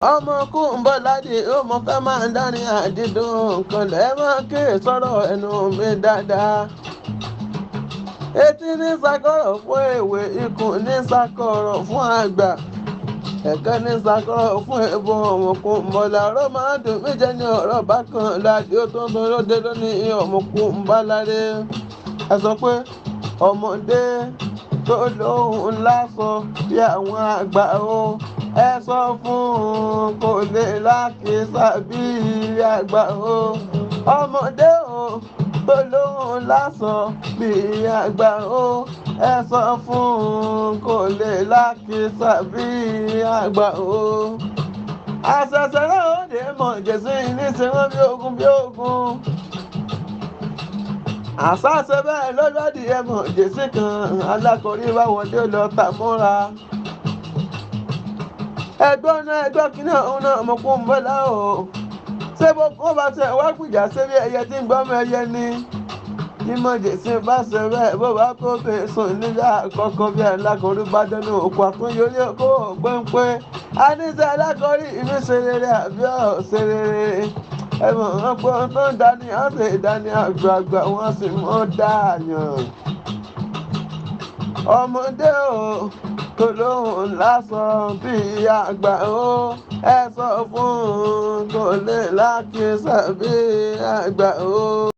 ọmọ kú ń bọ̀ láti ọmọ fẹ́ máa ń dání àdídùn kan lẹ́ máa ké sọ̀rọ̀ ẹnu mi dáadáa. Etí ní ṣàkọ̀rọ̀ fún èwe, ikùn ní ṣàkọ̀rọ̀ fún àgbà, ẹ̀kẹ́ ní ṣàkọ̀rọ̀ fún ẹ̀bùn ọmọkùn bọ̀lá ọ̀rọ̀ máa dùn mí jẹ́ ní ọ̀rọ̀ bákan láti ó tó ń sọ lóde lónìí ọmọkùn báláré. Ẹ sọ pé ọmọdé tó lóhùn lásọ bí àwọn àgbà o, ẹ sọ fún un kò lè lákìsà bí àgbà o. Ọmọdé o tó lóhùn lásọ bí àgbà o, ẹ sọ fún un kò lè lákìsà bí àgbà o. Àṣẹ̀ṣẹ̀ náà ó dé mọ̀ jẹ̀sí ní sinmi bí ogun bí ogun. Àṣàṣe bẹ́ẹ̀ lọ́lọ́dì ẹ̀mọ̀ jèsì kan alákọ̀ọ́rí bá wọlé lọ tà mọ́ra. Ẹgbọ́n náà ẹgbọ́n kìíní ọ̀hún náà mo kún un bọ́lá o. Ṣé bó kó bá tẹ wá gbìjà síbi ẹyẹ tí ń gbọ́mọ ẹyẹ ni? Mímọ jèsì bá ṣe bẹ́ẹ̀ bó bá kó bẹ́ẹ̀ sùn nígbà àkọ́kọ́ bí alákọ̀ọ́rí bá dẹnu òkú àtúnyẹ orí kó péńpé. A ní sẹ́ alákọ̀ọ́rí ìmí ṣe rere àbí ọ̀ ṣe rere. Ẹ̀mọ̀ ọ̀pọ̀ tó ń dání á sì dání àgbààgbà wọn sì mọ́ dáàyàn. Ọmọdé o tó lóhùn lásán bí àgbà o, ẹ sọ fún un kò lè lákìsà bí àgbà o.